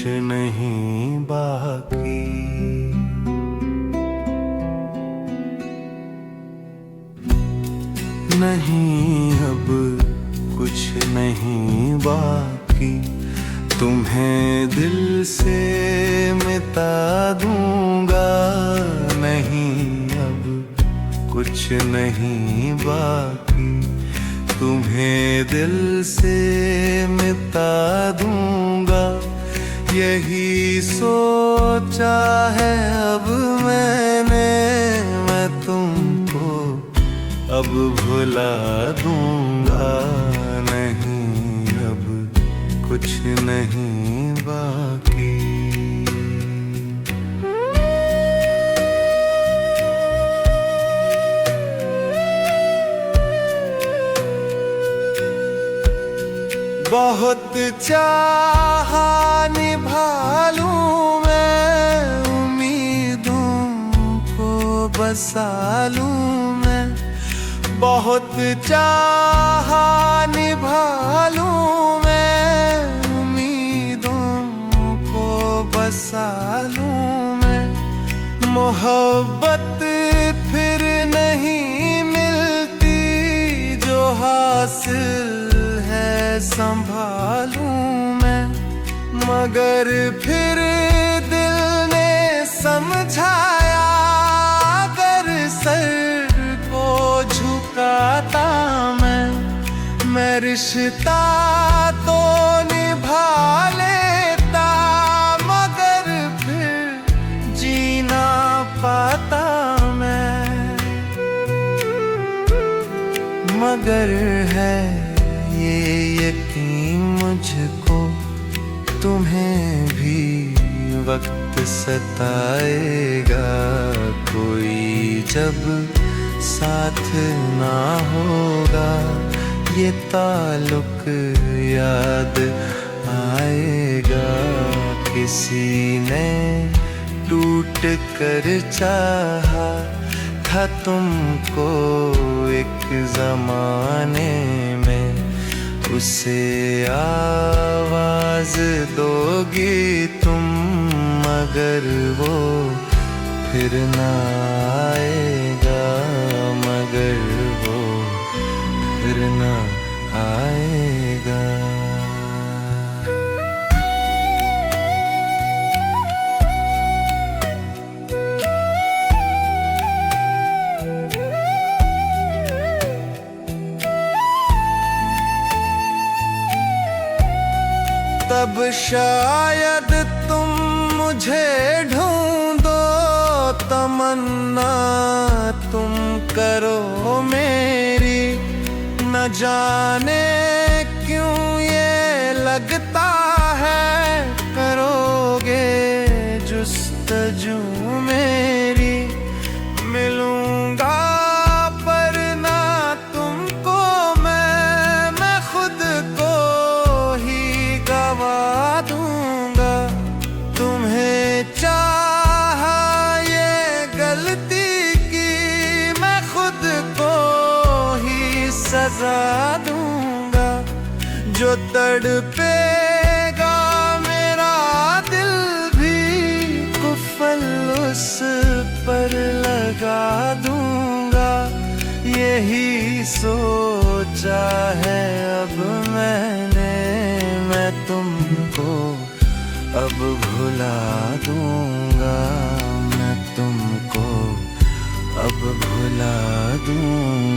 नहीं बाकी। नहीं अब कुछ नहीं बाकी, तुम्हें दिल से मिटा दूंगा। नहीं अब कुछ नहीं बाकी, तुम्हें दिल से मिटा दूंगा। यही सोचा है अब मैंने, मैं तुमको अब भुला दूंगा। नहीं अब कुछ नहीं बाकी। बहुत चाहा निभा लूं मैं, उम्मीदों को बसा लूं मैं। बहुत चाहा निभा लूं मैं, उम्मीदों को बसा लूं मैं। मोहब्बत फिर नहीं मिलती, जो हासिल संभालूं मैं। मगर फिर दिल ने समझाया, अगर सर को झुकाता मैं रिश्ता तो निभा लेता। मगर फिर जी ना पाता मैं। मगर है ये यकीन मुझको, तुम्हें भी वक्त सताएगा। कोई जब साथ ना होगा, ये ताल्लुक याद आएगा। किसी ने टूट कर चाहा था तुमको एक जमाने में, उसे आवाज दोगी तुम। मगर वो फिर ना आएगा, मगर वो फिर ना आएगा। तब शायद तुम मुझे ढूंढो, तमन्ना तुम करो मेरी। न जाने क्यों ये लगता है, करोगे जुस्तजू मेरी। मिलूंगा पर ना तुमको मैं खुद को ही गवा दूंगा। तुम्हें चाहा ये गलती की, मैं खुद को ही सजा दूंगा। जो तड़पेगा मेरा दिल भी, कुफल उस पर लगा दूंगा। यही सोचा है अब मैंने, मैं तुमको अब भुला दूंगा। मैं तुमको अब भुला दूंगा।